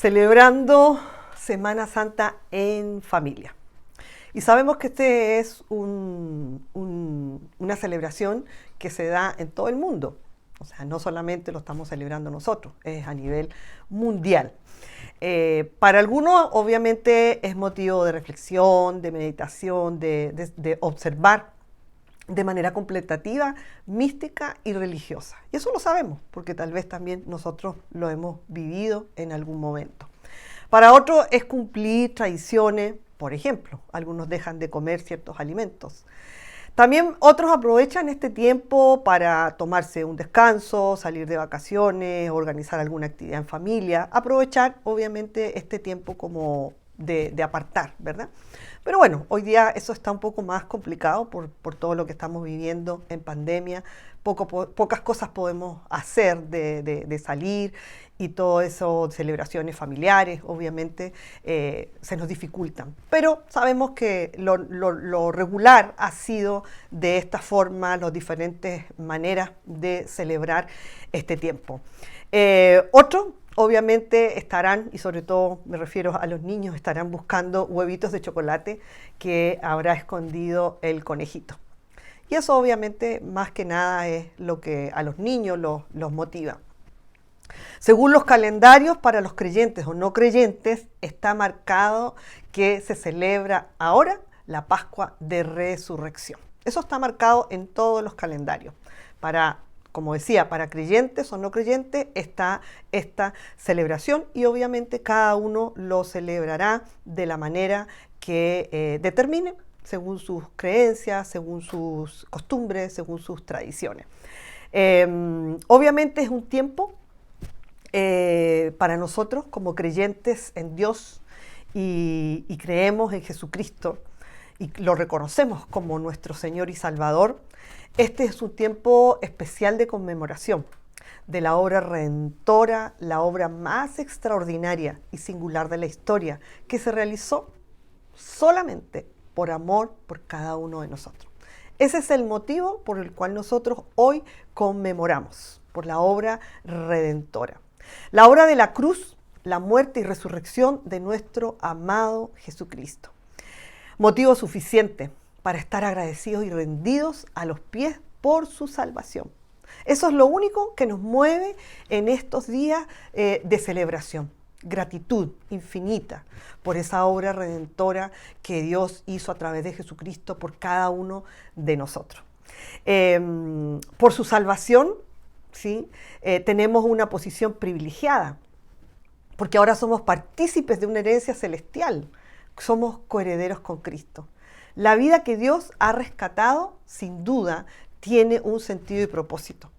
celebrando Semana Santa en familia. Y sabemos que este es una celebración que se da en todo el mundo. O sea, no solamente lo estamos celebrando nosotros, es a nivel mundial. Para algunos, obviamente, es motivo de reflexión, de meditación, de observar de manera contemplativa, mística y religiosa. Y eso lo sabemos, porque tal vez también nosotros lo hemos vivido en algún momento. Para otros es cumplir tradiciones, por ejemplo, algunos dejan de comer ciertos alimentos. También otros aprovechan este tiempo para tomarse un descanso, salir de vacaciones, organizar alguna actividad en familia, aprovechar obviamente este tiempo como de apartar, ¿verdad? Pero bueno, hoy día eso está un poco más complicado por todo lo que estamos viviendo en pandemia. Pocas cosas podemos hacer de salir y todo eso, celebraciones familiares, obviamente, se nos dificultan. Pero sabemos que lo regular ha sido de esta forma, las diferentes maneras de celebrar este tiempo. Otros obviamente estarán, y sobre todo me refiero a los niños, estarán buscando huevitos de chocolate que habrá escondido el conejito. Y eso obviamente más que nada es lo que a los niños los motiva. Según los calendarios, para los creyentes o no creyentes, está marcado que se celebra ahora la Pascua de Resurrección. Eso está marcado en todos los calendarios. Como decía, para creyentes o no creyentes está esta celebración y obviamente cada uno lo celebrará de la manera que determine, según sus creencias, según sus costumbres, según sus tradiciones. Obviamente es un tiempo para nosotros como creyentes en Dios y creemos en Jesucristo y lo reconocemos como nuestro Señor y Salvador. Este es un tiempo especial de conmemoración de la obra redentora, la obra más extraordinaria y singular de la historia, que se realizó solamente por amor por cada uno de nosotros. Ese es el motivo por el cual nosotros hoy conmemoramos, por la obra redentora. La obra de la cruz, la muerte y resurrección de nuestro amado Jesucristo. Motivo suficiente para estar agradecidos y rendidos a los pies por su salvación. Eso es lo único que nos mueve en estos días de celebración. Gratitud infinita por esa obra redentora que Dios hizo a través de Jesucristo por cada uno de nosotros. Por su salvación, ¿sí? Tenemos una posición privilegiada, porque ahora somos partícipes de una herencia celestial. Somos coherederos con Cristo. La vida que Dios ha rescatado, sin duda, tiene un sentido y propósito.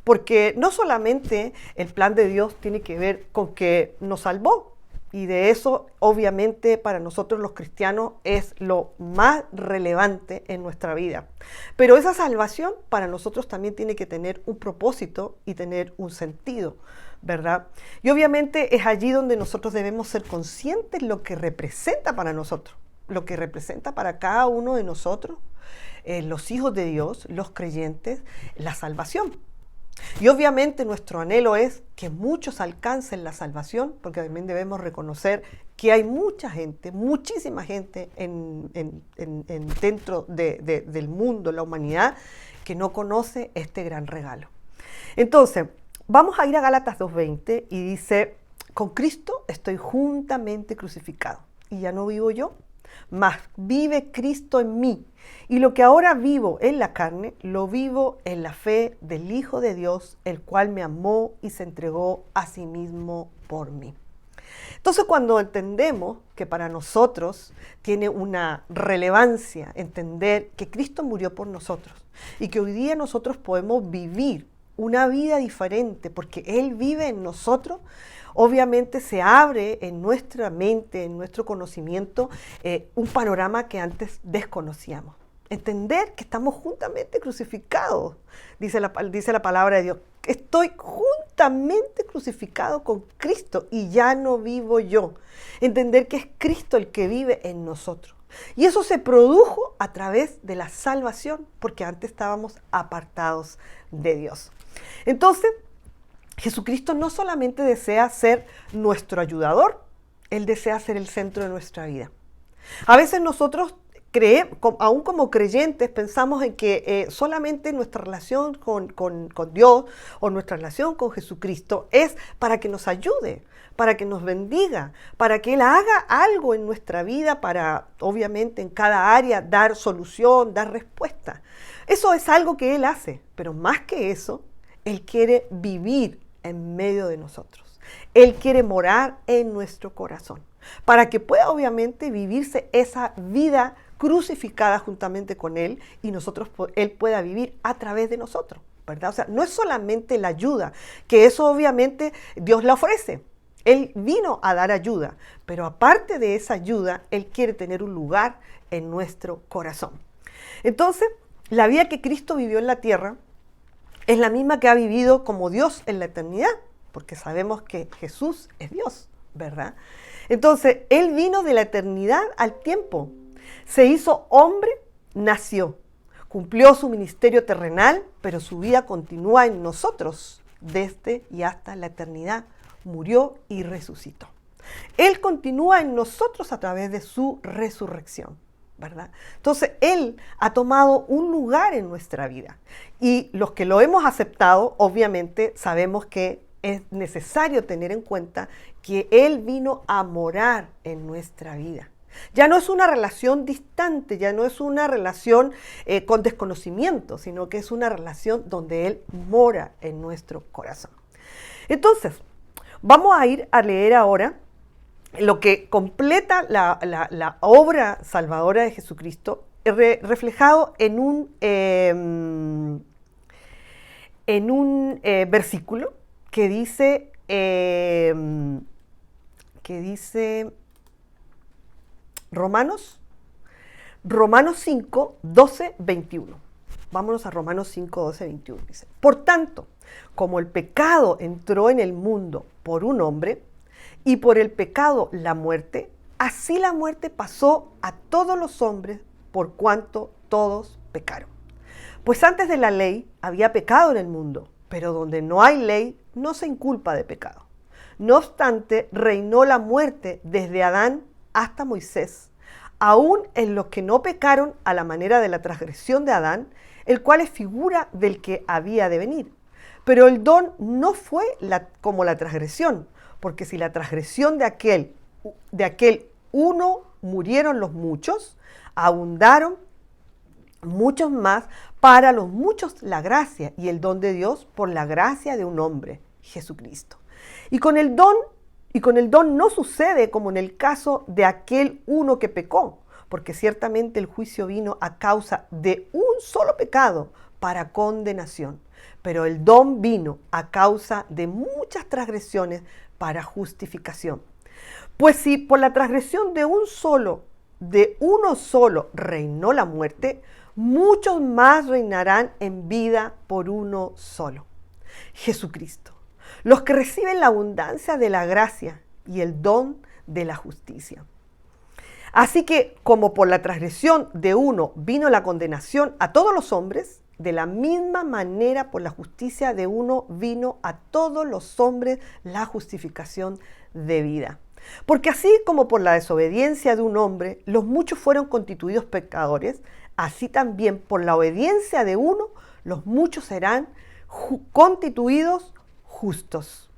Porque no solamente el plan de Dios tiene que ver con que nos salvó, y de eso, obviamente, para nosotros los cristianos es lo más relevante en nuestra vida. Pero esa salvación para nosotros también tiene que tener un propósito y tener un sentido, ¿verdad? Y obviamente es allí donde nosotros debemos ser conscientes lo que representa para nosotros, lo que representa para cada uno de nosotros, los hijos de Dios, los creyentes, la salvación. Y obviamente nuestro anhelo es que muchos alcancen la salvación, porque también debemos reconocer que hay mucha gente, muchísima gente dentro del mundo, la humanidad, que no conoce este gran regalo. Entonces, vamos a ir a Gálatas 2:20 y dice, con Cristo estoy juntamente crucificado, y ya no vivo yo, mas vive Cristo en mí. Y lo que ahora vivo en la carne, lo vivo en la fe del Hijo de Dios, el cual me amó y se entregó a sí mismo por mí. Entonces, cuando entendemos que para nosotros tiene una relevancia entender que Cristo murió por nosotros y que hoy día nosotros podemos vivir una vida diferente porque Él vive en nosotros, obviamente se abre en nuestra mente, en nuestro conocimiento, un panorama que antes desconocíamos. Entender que estamos juntamente crucificados, dice la palabra de Dios. Estoy juntamente crucificado con Cristo y ya no vivo yo. Entender que es Cristo el que vive en nosotros. Y eso se produjo a través de la salvación, porque antes estábamos apartados de Dios. Entonces, Jesucristo no solamente desea ser nuestro ayudador, Él desea ser el centro de nuestra vida. A veces nosotros aún como creyentes, pensamos en que solamente nuestra relación con Dios o nuestra relación con Jesucristo es para que nos ayude, para que nos bendiga, para que Él haga algo en nuestra vida para, obviamente, en cada área dar solución, dar respuesta. Eso es algo que Él hace, pero más que eso, Él quiere vivir en medio de nosotros. Él quiere morar en nuestro corazón, para que pueda, obviamente, vivirse esa vida crucificada juntamente con Él y Él pueda vivir a través de nosotros, ¿verdad? O sea, no es solamente la ayuda, que eso obviamente Dios la ofrece. Él vino a dar ayuda, pero aparte de esa ayuda, Él quiere tener un lugar en nuestro corazón. Entonces, la vida que Cristo vivió en la tierra es la misma que ha vivido como Dios en la eternidad, porque sabemos que Jesús es Dios, ¿verdad? Entonces, Él vino de la eternidad al tiempo. Se hizo hombre, nació, cumplió su ministerio terrenal, pero su vida continúa en nosotros desde y hasta la eternidad. Murió y resucitó. Él continúa en nosotros a través de su resurrección, ¿verdad? Entonces, Él ha tomado un lugar en nuestra vida. Y los que lo hemos aceptado, obviamente, sabemos que es necesario tener en cuenta que Él vino a morar en nuestra vida. Ya no es una relación distante, ya no es una relación con desconocimiento, sino que es una relación donde Él mora en nuestro corazón. Entonces, vamos a ir a leer ahora lo que completa la obra salvadora de Jesucristo, reflejado en un versículo que dice Romanos 5, 12, 21. Vámonos a Romanos 5, 12, 21. Dice: por tanto, como el pecado entró en el mundo por un hombre, y por el pecado la muerte, así la muerte pasó a todos los hombres por cuanto todos pecaron. Pues antes de la ley había pecado en el mundo, pero donde no hay ley no se inculpa de pecado. No obstante, reinó la muerte desde Adán hasta Moisés, aún en los que no pecaron a la manera de la transgresión de Adán, el cual es figura del que había de venir. Pero el don no fue como la transgresión, porque si la transgresión de aquel uno murieron los muchos, abundaron muchos más para los muchos la gracia y el don de Dios por la gracia de un hombre, Jesucristo. Y con el don no sucede como en el caso de aquel uno que pecó, porque ciertamente el juicio vino a causa de un solo pecado para condenación, pero el don vino a causa de muchas transgresiones para justificación. Pues si por la transgresión de uno solo reinó la muerte, muchos más reinarán en vida por uno solo, Jesucristo, los que reciben la abundancia de la gracia y el don de la justicia. Así que, como por la transgresión de uno vino la condenación a todos los hombres, de la misma manera por la justicia de uno vino a todos los hombres la justificación de vida. Porque así como por la desobediencia de un hombre los muchos fueron constituidos pecadores, así también por la obediencia de uno los muchos serán constituidos justos.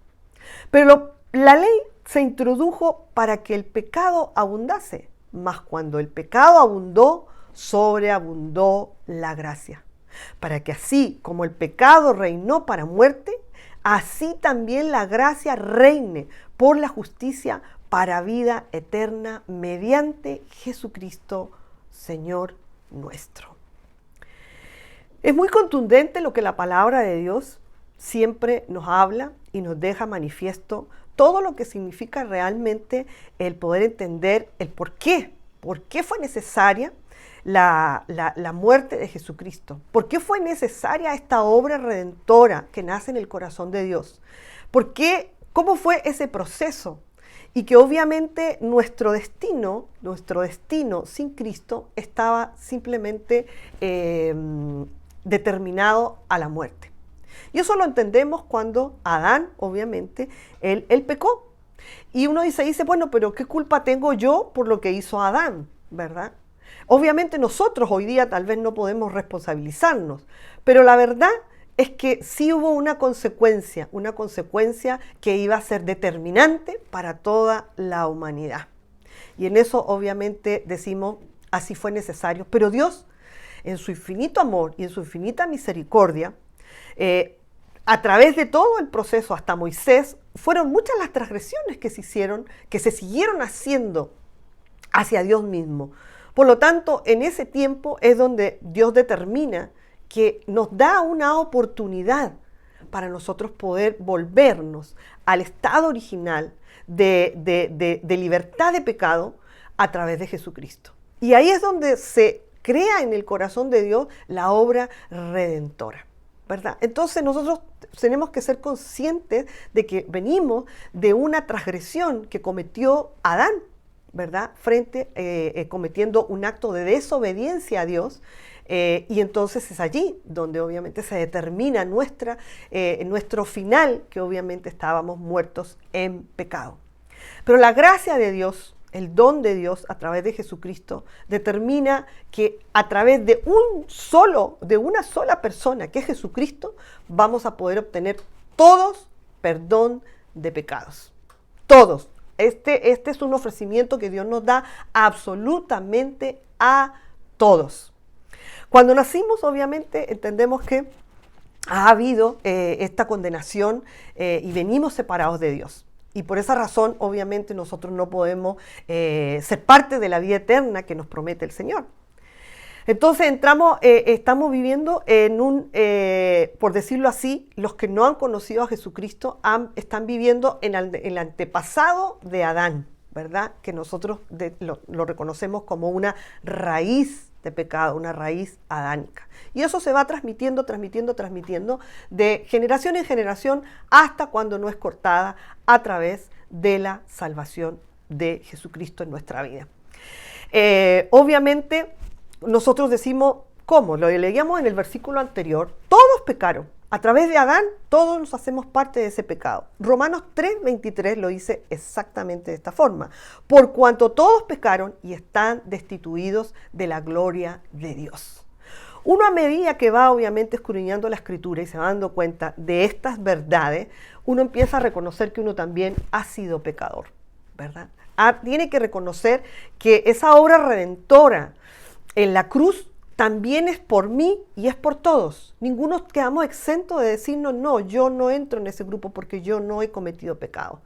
Pero la ley se introdujo para que el pecado abundase, mas cuando el pecado abundó, sobreabundó la gracia. Para que así como el pecado reinó para muerte, así también la gracia reine por la justicia para vida eterna mediante Jesucristo, Señor nuestro. Es muy contundente lo que la palabra de Dios siempre nos habla y nos deja manifiesto todo lo que significa realmente el poder entender el por qué fue necesaria la muerte de Jesucristo. ¿Por qué fue necesaria esta obra redentora que nace en el corazón de Dios? ¿Por qué? ¿Cómo fue ese proceso? Y que obviamente nuestro destino sin Cristo estaba simplemente determinado a la muerte. Y eso lo entendemos cuando Adán, obviamente, él pecó. Y uno dice, bueno, pero ¿qué culpa tengo yo por lo que hizo Adán? ¿Verdad? Obviamente nosotros hoy día tal vez no podemos responsabilizarnos, pero la verdad es que sí hubo una consecuencia que iba a ser determinante para toda la humanidad. Y en eso obviamente decimos, así fue necesario. Pero Dios, en su infinito amor y en su infinita misericordia, a través de todo el proceso hasta Moisés, fueron muchas las transgresiones que se hicieron, que se siguieron haciendo hacia Dios mismo. Por lo tanto, en ese tiempo es donde Dios determina que nos da una oportunidad para nosotros poder volvernos al estado original de libertad de pecado a través de Jesucristo. Y ahí es donde se crea en el corazón de Dios la obra redentora, ¿verdad? Entonces nosotros tenemos que ser conscientes de que venimos de una transgresión que cometió Adán, ¿verdad? Cometiendo un acto de desobediencia a Dios. Y entonces es allí donde obviamente se determina nuestro final, que obviamente estábamos muertos en pecado. Pero la gracia de Dios, el don de Dios a través de Jesucristo, determina que a través de una sola persona, que es Jesucristo, vamos a poder obtener todos perdón de pecados. Todos. Este es un ofrecimiento que Dios nos da absolutamente a todos. Cuando nacimos, obviamente, entendemos que ha habido esta condenación y venimos separados de Dios. Y por esa razón, obviamente, nosotros no podemos ser parte de la vida eterna que nos promete el Señor. Entonces estamos viviendo por decirlo así, los que no han conocido a Jesucristo están viviendo en el antepasado de Adán, ¿verdad? Que nosotros lo reconocemos como una raíz de pecado, una raíz adánica. Y eso se va transmitiendo de generación en generación hasta cuando no es cortada a través de la salvación de Jesucristo en nuestra vida. Obviamente, nosotros decimos, ¿cómo? Lo leíamos en el versículo anterior, todos pecaron. A través de Adán, todos nos hacemos parte de ese pecado. Romanos 3:23 lo dice exactamente de esta forma. Por cuanto todos pecaron y están destituidos de la gloria de Dios. Uno a medida que va obviamente escudriñando la Escritura y se va dando cuenta de estas verdades, uno empieza a reconocer que uno también ha sido pecador, ¿verdad? Tiene que reconocer que esa obra redentora en la cruz también es por mí y es por todos. Ninguno quedamos exentos de decirnos, no, yo no entro en ese grupo porque yo no he cometido pecados.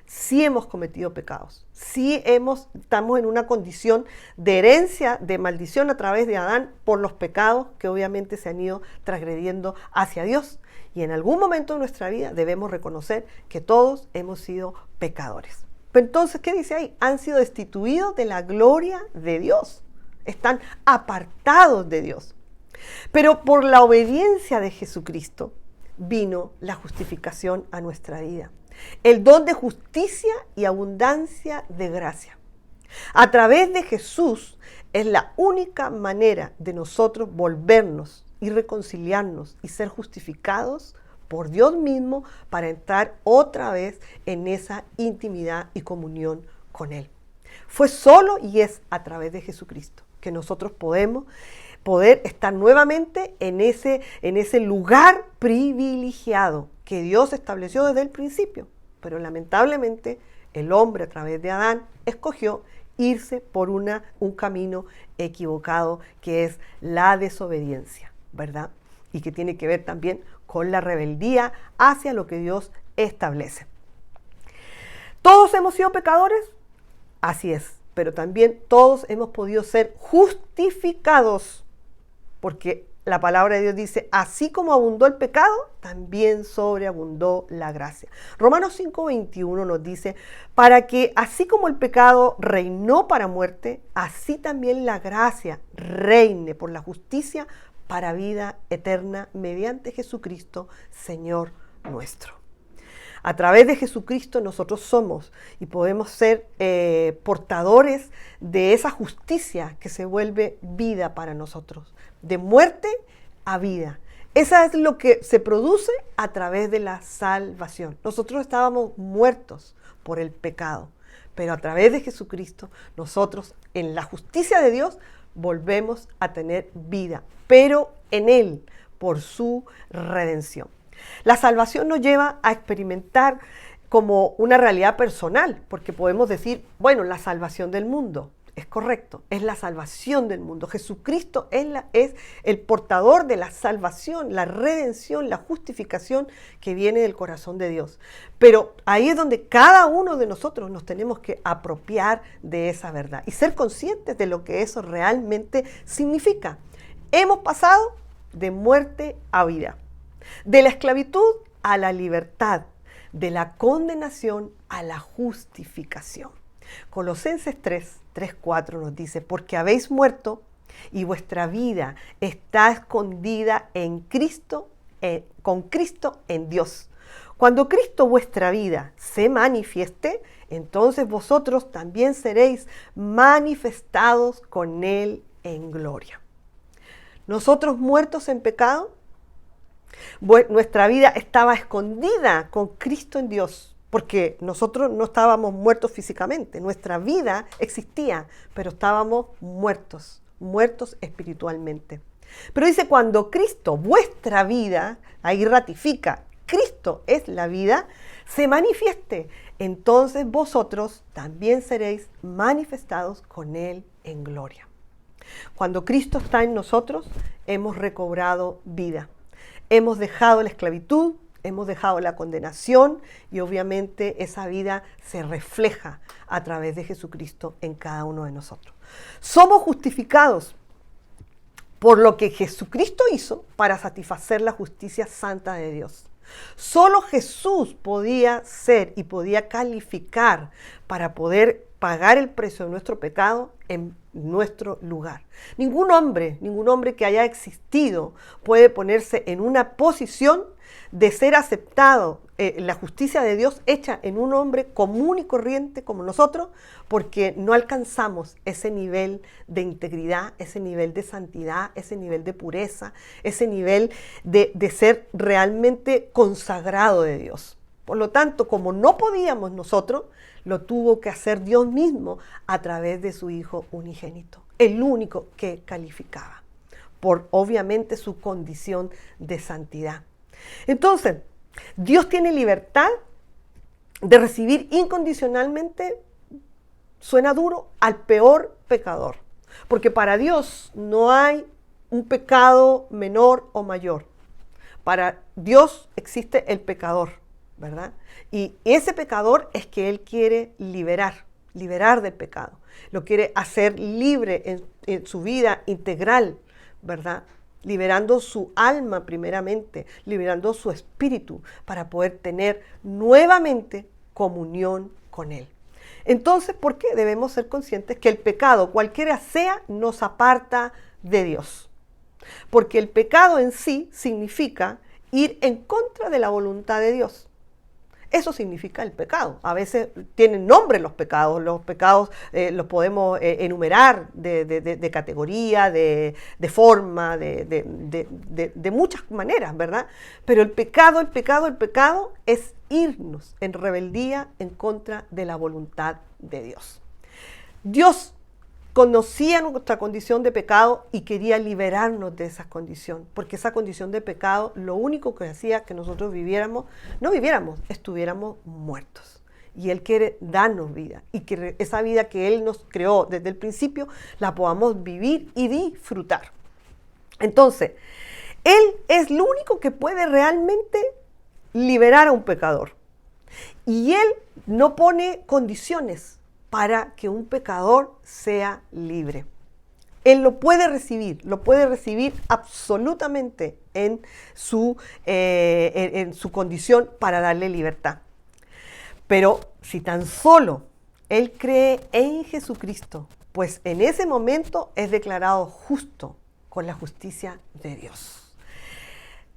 Sí hemos cometido pecados. Sí estamos en una condición de herencia, de maldición a través de Adán por los pecados que obviamente se han ido transgrediendo hacia Dios. Y en algún momento de nuestra vida debemos reconocer que todos hemos sido pecadores. Pero entonces, ¿qué dice ahí? Han sido destituidos de la gloria de Dios. Están apartados de Dios. Pero por la obediencia de Jesucristo vino la justificación a nuestra vida. El don de justicia y abundancia de gracia. A través de Jesús es la única manera de nosotros volvernos y reconciliarnos y ser justificados por Dios mismo para entrar otra vez en esa intimidad y comunión con Él. Fue solo y es a través de Jesucristo que nosotros poder estar nuevamente en ese lugar privilegiado que Dios estableció desde el principio. Pero lamentablemente el hombre a través de Adán escogió irse por un camino equivocado que es la desobediencia, ¿verdad? Y que tiene que ver también con la rebeldía hacia lo que Dios establece. ¿Todos hemos sido pecadores? Así es. Pero también todos hemos podido ser justificados, porque la palabra de Dios dice, así como abundó el pecado, también sobreabundó la gracia. Romanos 5:21 nos dice, para que así como el pecado reinó para muerte, así también la gracia reine por la justicia para vida eterna mediante Jesucristo, Señor nuestro. A través de Jesucristo nosotros somos y podemos ser portadores de esa justicia que se vuelve vida para nosotros. De muerte a vida. Esa es lo que se produce a través de la salvación. Nosotros estábamos muertos por el pecado, pero a través de Jesucristo, nosotros en la justicia de Dios volvemos a tener vida, pero en Él, por su redención. La salvación nos lleva a experimentar como una realidad personal, porque podemos decir, bueno, la salvación del mundo. Es correcto, es la salvación del mundo. Jesucristo es el portador de la salvación, la redención, la justificación que viene del corazón de Dios. Pero ahí es donde cada uno de nosotros nos tenemos que apropiar de esa verdad y ser conscientes de lo que eso realmente significa. Hemos pasado de muerte a vida, de la esclavitud a la libertad, de la condenación a la justificación. Colosenses 3:4 nos dice, porque habéis muerto y vuestra vida está escondida en Cristo, con Cristo en Dios. Cuando Cristo vuestra vida se manifieste, entonces vosotros también seréis manifestados con Él en gloria. Nosotros muertos en pecado, nuestra vida estaba escondida con Cristo en Dios. Porque nosotros no estábamos muertos físicamente, nuestra vida existía, pero estábamos muertos espiritualmente. Pero dice, cuando Cristo, vuestra vida, ahí ratifica, Cristo es la vida, se manifieste, entonces vosotros también seréis manifestados con Él en gloria. Cuando Cristo está en nosotros, hemos recobrado vida, hemos dejado la esclavitud, hemos dejado la condenación y obviamente esa vida se refleja a través de Jesucristo en cada uno de nosotros. Somos justificados por lo que Jesucristo hizo para satisfacer la justicia santa de Dios. Solo Jesús podía ser y podía calificar para poder pagar el precio de nuestro pecado en nuestro lugar. Ningún hombre que haya existido puede ponerse en una posición de ser aceptado, la justicia de Dios hecha en un hombre común y corriente como nosotros, porque no alcanzamos ese nivel de integridad, ese nivel de santidad, ese nivel de pureza, ese nivel de ser realmente consagrado de Dios. Por lo tanto, como no podíamos nosotros, lo tuvo que hacer Dios mismo a través de su Hijo unigénito, el único que calificaba, por obviamente su condición de santidad. Entonces, Dios tiene libertad de recibir incondicionalmente, suena duro, al peor pecador. Porque para Dios no hay un pecado menor o mayor. Para Dios existe el pecador, ¿verdad? Y ese pecador es que Él quiere liberar del pecado. Lo quiere hacer libre en su vida integral, ¿verdad? Liberando su alma primeramente, liberando su espíritu para poder tener nuevamente comunión con Él. Entonces, ¿por qué? Debemos ser conscientes que el pecado, cualquiera sea, nos aparta de Dios. Porque el pecado en sí significa ir en contra de la voluntad de Dios. Eso significa el pecado. A veces tienen nombre los pecados los podemos enumerar de categoría, de forma, de muchas maneras, ¿verdad? Pero el pecado es irnos en rebeldía en contra de la voluntad de Dios. Dios conocía nuestra condición de pecado y quería liberarnos de esa condición, porque esa condición de pecado lo único que hacía que nosotros estuviéramos muertos. Y Él quiere darnos vida y que esa vida que Él nos creó desde el principio la podamos vivir y disfrutar. Entonces, Él es lo único que puede realmente liberar a un pecador. Y Él no pone condiciones para que un pecador sea libre. Él lo puede recibir absolutamente en su condición para darle libertad. Pero si tan solo Él cree en Jesucristo, pues en ese momento es declarado justo con la justicia de Dios.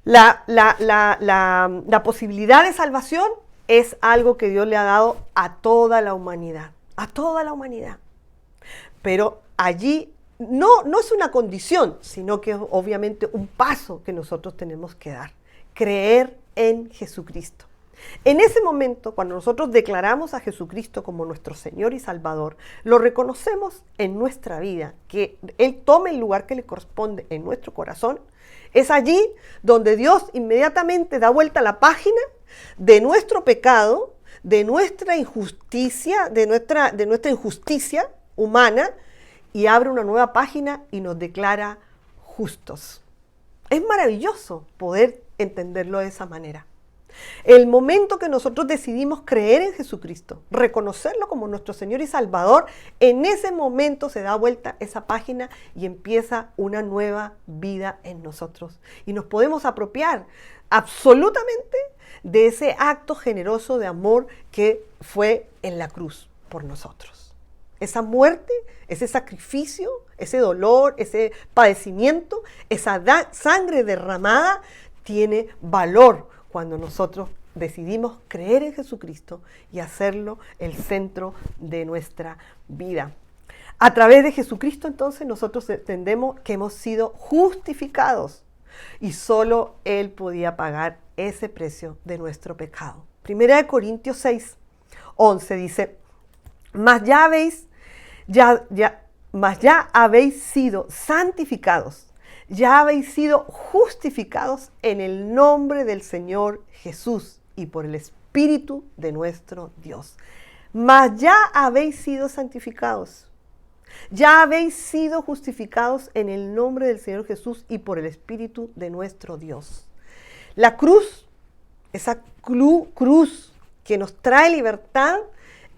La posibilidad de salvación es algo que Dios le ha dado a toda la humanidad. A toda la humanidad. Pero allí no es una condición, sino que es obviamente un paso que nosotros tenemos que dar. Creer en Jesucristo. En ese momento, cuando nosotros declaramos a Jesucristo como nuestro Señor y Salvador, lo reconocemos en nuestra vida, que Él tome el lugar que le corresponde en nuestro corazón. Es allí donde Dios inmediatamente da vuelta a la página de nuestro pecado, de nuestra injusticia, de nuestra injusticia humana, y abre una nueva página y nos declara justos. Es maravilloso poder entenderlo de esa manera. El momento que nosotros decidimos creer en Jesucristo, reconocerlo como nuestro Señor y Salvador, en ese momento se da vuelta esa página y empieza una nueva vida en nosotros. Y nos podemos apropiar absolutamente de ese acto generoso de amor que fue en la cruz por nosotros. Esa muerte, ese sacrificio, ese dolor, ese padecimiento, esa sangre derramada tiene valor cuando nosotros decidimos creer en Jesucristo y hacerlo el centro de nuestra vida. A través de Jesucristo, entonces, nosotros entendemos que hemos sido justificados y solo Él podía pagar ese precio de nuestro pecado. Primera de Corintios 6, 11 dice: Mas ya habéis sido santificados, ya habéis sido justificados en el nombre del Señor Jesús y por el Espíritu de nuestro Dios. Mas ya habéis sido santificados, ya habéis sido justificados en el nombre del Señor Jesús y por el Espíritu de nuestro Dios. La cruz, esa cruz que nos trae libertad,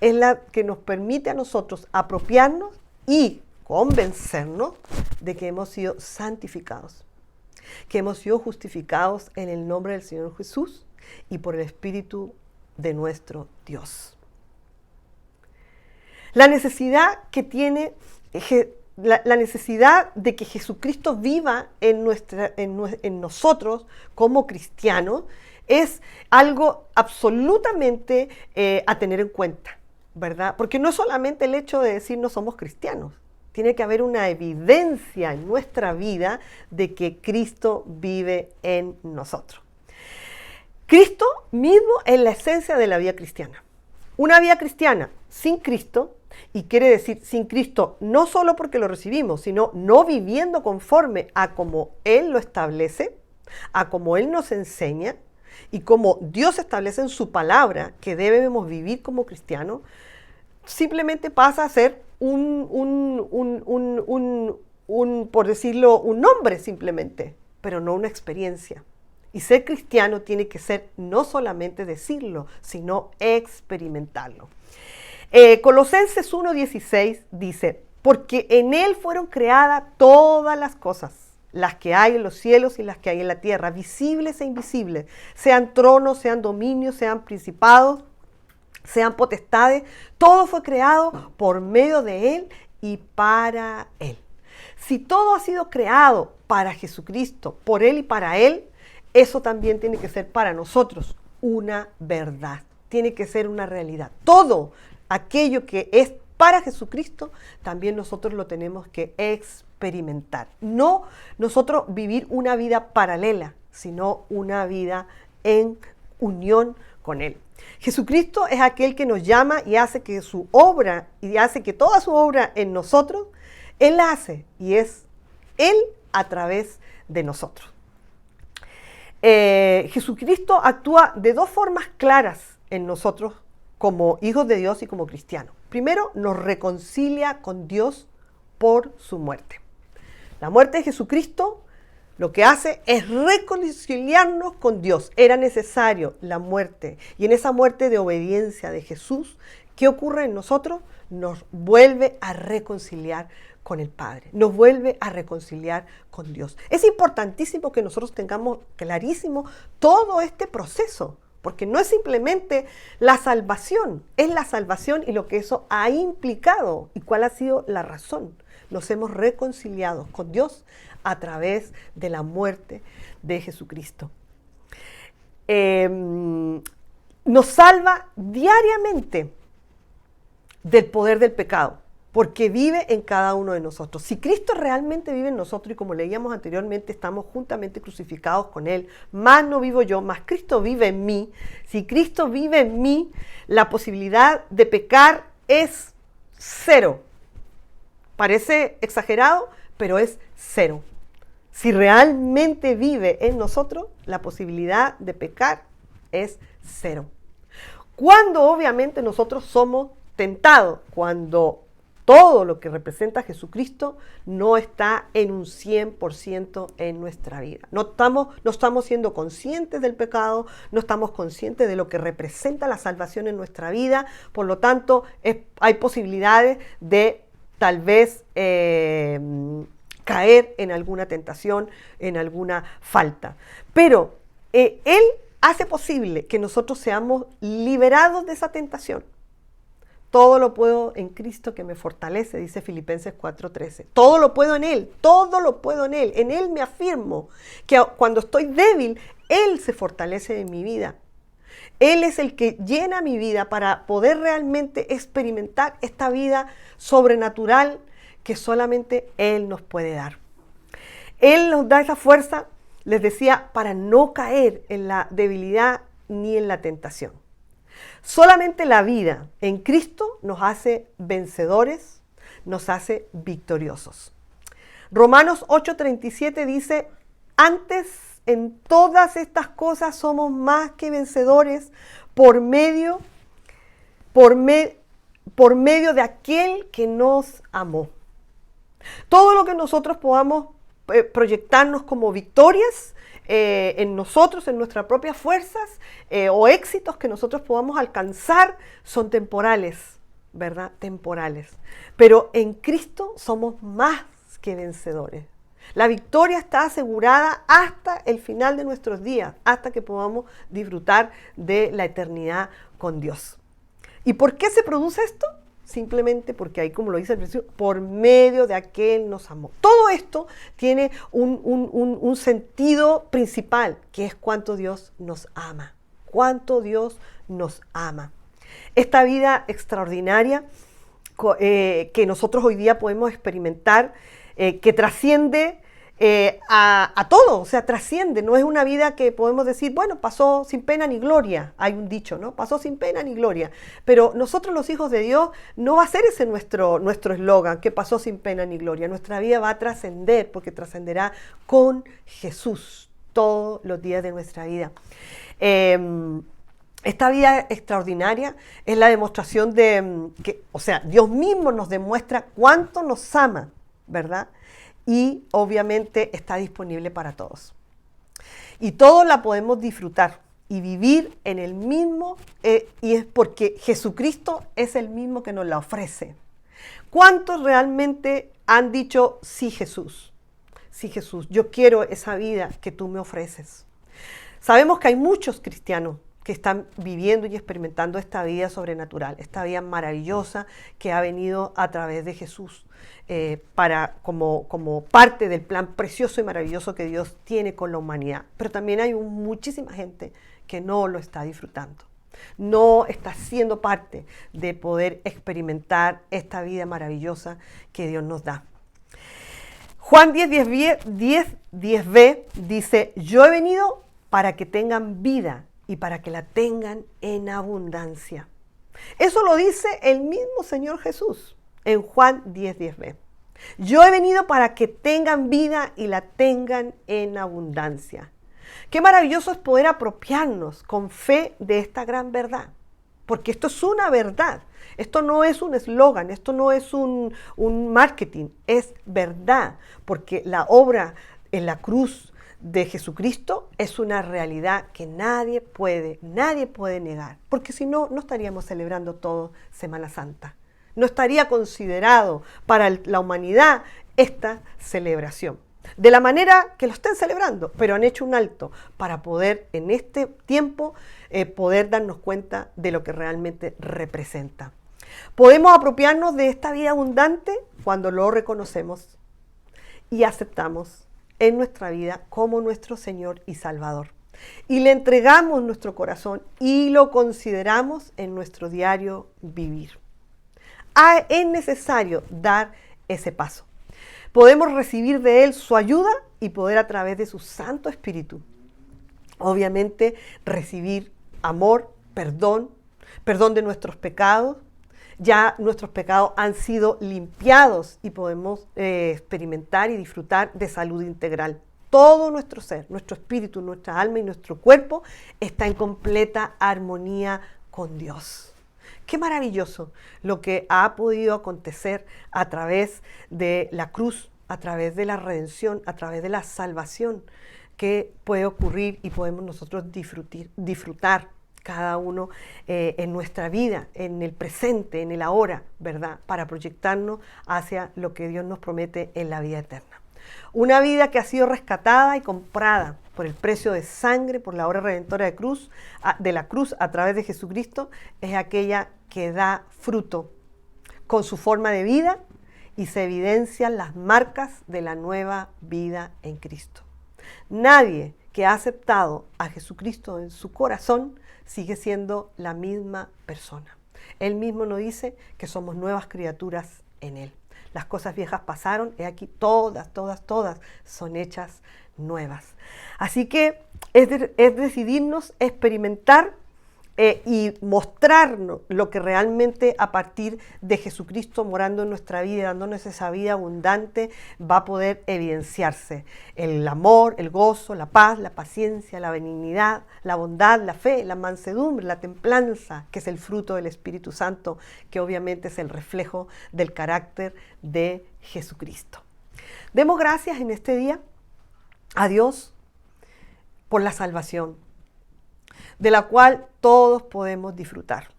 es la que nos permite a nosotros apropiarnos y convencernos de que hemos sido santificados, que hemos sido justificados en el nombre del Señor Jesús y por el Espíritu de nuestro Dios. La necesidad que tiene, la necesidad de que Jesucristo viva en nosotros como cristianos es algo absolutamente a tener en cuenta, ¿verdad? Porque no es solamente el hecho de decir no somos cristianos. Tiene que haber una evidencia en nuestra vida de que Cristo vive en nosotros. Cristo mismo es la esencia de la vida cristiana. Una vida cristiana sin Cristo, y quiere decir sin Cristo no solo porque lo recibimos, sino no viviendo conforme a como Él lo establece, a como Él nos enseña y como Dios establece en su palabra que debemos vivir como cristianos, simplemente pasa a ser por decirlo, un nombre simplemente, pero no una experiencia. Y ser cristiano tiene que ser no solamente decirlo, sino experimentarlo. Colosenses 1:16 dice: porque en Él fueron creadas todas las cosas, las que hay en los cielos y las que hay en la tierra, visibles e invisibles, sean tronos, sean dominios, sean principados, sean potestades, todo fue creado por medio de Él y para Él. Si todo ha sido creado para Jesucristo, por Él y para Él, eso también tiene que ser para nosotros una verdad, tiene que ser una realidad. Todo aquello que es para Jesucristo, también nosotros lo tenemos que experimentar. No nosotros vivir una vida paralela, sino una vida en unión con Él. Jesucristo es aquel que nos llama y hace que su obra, y hace que toda su obra en nosotros, Él la hace, y es Él a través de nosotros. Jesucristo actúa de dos formas claras en nosotros como hijos de Dios y como cristianos. Primero, nos reconcilia con Dios por su muerte. La muerte de Jesucristo lo que hace es reconciliarnos con Dios. Era necesario la muerte. Y en esa muerte de obediencia de Jesús, ¿qué ocurre en nosotros? Nos vuelve a reconciliar con el Padre. Nos vuelve a reconciliar con Dios. Es importantísimo que nosotros tengamos clarísimo todo este proceso. Porque no es simplemente la salvación, es la salvación y lo que eso ha implicado y cuál ha sido la razón. Nos hemos reconciliado con Dios a través de la muerte de Jesucristo. Nos salva diariamente del poder del pecado. porque vive en cada uno de nosotros. Si Cristo realmente vive en nosotros, y como leíamos anteriormente, estamos juntamente crucificados con Él, más no vivo yo, más Cristo vive en mí. Si Cristo vive en mí, la posibilidad de pecar es cero. Parece exagerado, pero es cero. Si realmente vive en nosotros, la posibilidad de pecar es cero. Cuando obviamente nosotros somos tentados, cuando todo lo que representa a Jesucristo no está en un 100% en nuestra vida. No estamos siendo conscientes del pecado, no estamos conscientes de lo que representa la salvación en nuestra vida, por lo tanto hay posibilidades de tal vez caer en alguna tentación, en alguna falta. Pero Él hace posible que nosotros seamos liberados de esa tentación. Todo lo puedo en Cristo que me fortalece, dice Filipenses 4:13. Todo lo puedo en Él, todo lo puedo en Él. En Él me afirmo que cuando estoy débil, Él se fortalece en mi vida. Él es el que llena mi vida para poder realmente experimentar esta vida sobrenatural que solamente Él nos puede dar. Él nos da esa fuerza, les decía, para no caer en la debilidad ni en la tentación. Solamente la vida en Cristo nos hace vencedores, nos hace victoriosos. Romanos 8:37 dice, antes en todas estas cosas somos más que vencedores por medio de aquel que nos amó. Todo lo que nosotros podamos proyectarnos como victorias en nosotros, en nuestras propias fuerzas o éxitos que nosotros podamos alcanzar son temporales, ¿verdad? Temporales. Pero en Cristo somos más que vencedores. La victoria está asegurada hasta el final de nuestros días, hasta que podamos disfrutar de la eternidad con Dios. ¿Y por qué se produce esto? Simplemente porque ahí, como lo dice el principio, por medio de aquel nos amó. Todo esto tiene un sentido principal, que es cuánto Dios nos ama. Cuánto Dios nos ama. Esta vida extraordinaria que nosotros hoy día podemos experimentar, que trasciende a todo, o sea, trasciende, no es una vida que podemos decir, bueno, pasó sin pena ni gloria, hay un dicho, ¿no? Pasó sin pena ni gloria, pero nosotros los hijos de Dios no va a ser ese nuestro eslogan, que pasó sin pena ni gloria, nuestra vida va a trascender, porque trascenderá con Jesús todos los días de nuestra vida. Esta vida extraordinaria es la demostración de que, o sea, Dios mismo nos demuestra cuánto nos ama, ¿verdad? Y obviamente está disponible para todos. Y todos la podemos disfrutar y vivir en el mismo, y es porque Jesucristo es el mismo que nos la ofrece. ¿Cuántos realmente han dicho, sí Jesús, yo quiero esa vida que tú me ofreces? Sabemos que hay muchos cristianos que están viviendo y experimentando esta vida sobrenatural, esta vida maravillosa que ha venido a través de Jesús, como parte del plan precioso y maravilloso que Dios tiene con la humanidad. Pero también hay muchísima gente que no lo está disfrutando, no está siendo parte de poder experimentar esta vida maravillosa que Dios nos da. Juan 10:10b dice, yo he venido para que tengan vida y para que la tengan en abundancia. Eso lo dice el mismo Señor Jesús en Juan 10:10b. Yo he venido para que tengan vida y la tengan en abundancia. Qué maravilloso es poder apropiarnos con fe de esta gran verdad, porque esto es una verdad. Esto no es un eslogan, esto no es un marketing, es verdad, porque la obra en la cruz de Jesucristo es una realidad que nadie puede negar, porque si no, no estaríamos celebrando todo Semana Santa. No estaría considerado para la humanidad esta celebración. De la manera que lo estén celebrando, pero han hecho un alto para poder en este tiempo poder darnos cuenta de lo que realmente representa. Podemos apropiarnos de esta vida abundante cuando lo reconocemos y aceptamos en nuestra vida como nuestro Señor y Salvador. Y le entregamos nuestro corazón y lo consideramos en nuestro diario vivir. es necesario dar ese paso. Podemos recibir de Él su ayuda y poder a través de su Santo Espíritu, obviamente, recibir amor, perdón de nuestros pecados. Ya nuestros pecados han sido limpiados y podemos experimentar y disfrutar de salud integral. Todo nuestro ser, nuestro espíritu, nuestra alma y nuestro cuerpo está en completa armonía con Dios. Qué maravilloso lo que ha podido acontecer a través de la cruz, a través de la redención, a través de la salvación que puede ocurrir y podemos nosotros disfrutar cada uno en nuestra vida, en el presente, en el ahora, ¿verdad? Para proyectarnos hacia lo que Dios nos promete en la vida eterna. Una vida que ha sido rescatada y comprada por el precio de sangre, por la obra redentora de la cruz a través de Jesucristo, es aquella que da fruto con su forma de vida y se evidencian las marcas de la nueva vida en Cristo. Nadie que ha aceptado a Jesucristo en su corazón sigue siendo la misma persona. Él mismo nos dice que somos nuevas criaturas en Él. Las cosas viejas pasaron, y aquí todas son hechas nuevas. Así que es decidirnos experimentar y mostrarnos lo que realmente a partir de Jesucristo morando en nuestra vida, dándonos esa vida abundante, va a poder evidenciarse. El amor, el gozo, la paz, la paciencia, la benignidad, la bondad, la fe, la mansedumbre, la templanza, que es el fruto del Espíritu Santo, que obviamente es el reflejo del carácter de Jesucristo. Demos gracias en este día a Dios por la salvación, de la cual todos podemos disfrutar.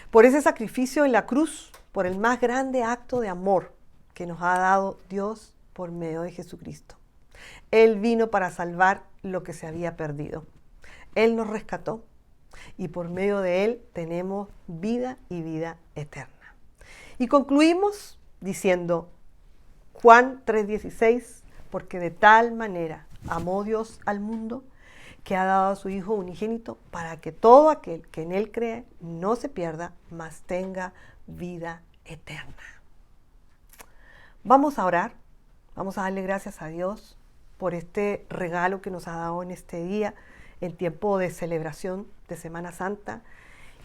Por ese sacrificio en la cruz, por el más grande acto de amor que nos ha dado Dios por medio de Jesucristo. Él vino para salvar lo que se había perdido. Él nos rescató y por medio de Él tenemos vida y vida eterna. Y concluimos diciendo Juan 3:16, porque de tal manera amó Dios al mundo que ha dado a su Hijo unigénito para que todo aquel que en Él cree no se pierda, mas tenga vida eterna. Vamos a orar, vamos a darle gracias a Dios por este regalo que nos ha dado en este día, en tiempo de celebración de Semana Santa,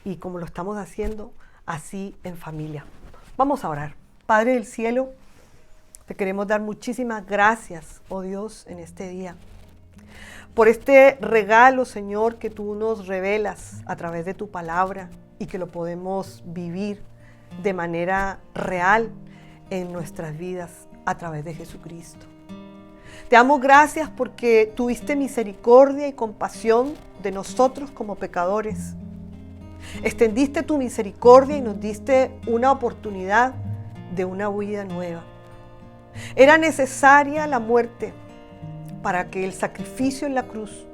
y como lo estamos haciendo, así en familia. Vamos a orar. Padre del cielo, te queremos dar muchísimas gracias, oh Dios, en este día, por este regalo, Señor, que tú nos revelas a través de tu palabra y que lo podemos vivir de manera real en nuestras vidas a través de Jesucristo. Te damos gracias porque tuviste misericordia y compasión de nosotros como pecadores. Extendiste tu misericordia y nos diste una oportunidad de una vida nueva. Era necesaria la muerte para que el sacrificio en la cruz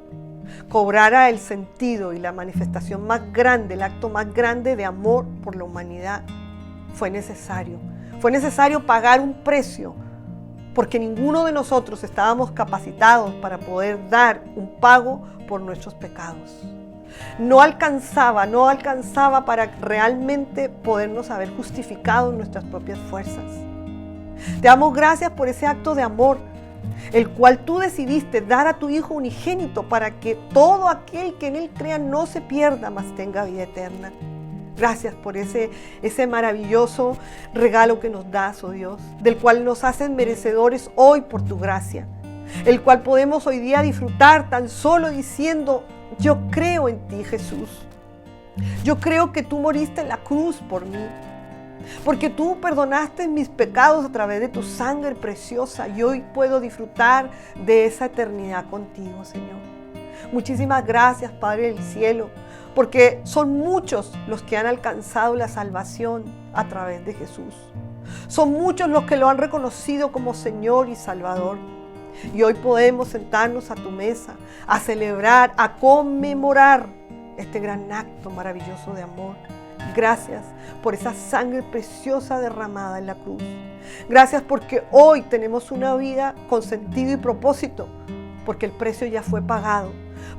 cobrara el sentido y la manifestación más grande, el acto más grande de amor por la humanidad. Fue necesario pagar un precio, porque ninguno de nosotros estábamos capacitados para poder dar un pago por nuestros pecados. No alcanzaba para realmente podernos haber justificado en nuestras propias fuerzas. Te damos gracias por ese acto de amor, el cual tú decidiste dar a tu Hijo unigénito para que todo aquel que en Él crea no se pierda, mas tenga vida eterna. Gracias por ese maravilloso regalo que nos das, oh Dios, del cual nos haces merecedores hoy por tu gracia, el cual podemos hoy día disfrutar tan solo diciendo: yo creo en ti, Jesús. Yo creo que tú moriste en la cruz por mí, porque tú perdonaste mis pecados a través de tu sangre preciosa y hoy puedo disfrutar de esa eternidad contigo, Señor. Muchísimas gracias, Padre del cielo, porque son muchos los que han alcanzado la salvación a través de Jesús. Son muchos los que lo han reconocido como Señor y Salvador. Y hoy podemos sentarnos a tu mesa, a celebrar, a conmemorar este gran acto maravilloso de amor. Gracias por esa sangre preciosa derramada en la cruz. Gracias porque hoy tenemos una vida con sentido y propósito, porque el precio ya fue pagado,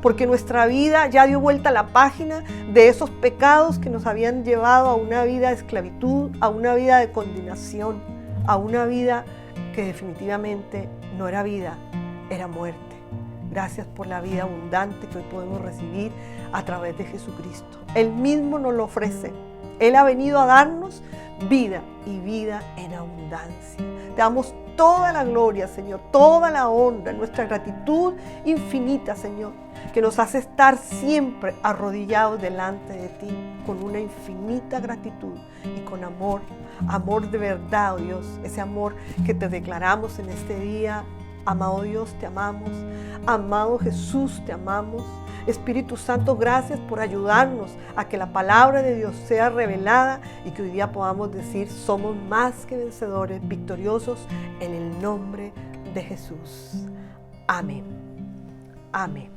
porque nuestra vida ya dio vuelta a la página de esos pecados que nos habían llevado a una vida de esclavitud, a una vida de condenación, a una vida que definitivamente no era vida, era muerte. Gracias por la vida abundante que hoy podemos recibir a través de Jesucristo. Él mismo nos lo ofrece. Él ha venido a darnos vida y vida en abundancia. Te damos toda la gloria, Señor, toda la honra, nuestra gratitud infinita, Señor, que nos hace estar siempre arrodillados delante de ti con una infinita gratitud y con amor, amor de verdad, oh Dios, ese amor que te declaramos en este día. Amado Dios, te amamos. Amado Jesús, te amamos. Espíritu Santo, gracias por ayudarnos a que la palabra de Dios sea revelada y que hoy día podamos decir, somos más que vencedores, victoriosos en el nombre de Jesús. Amén. Amén.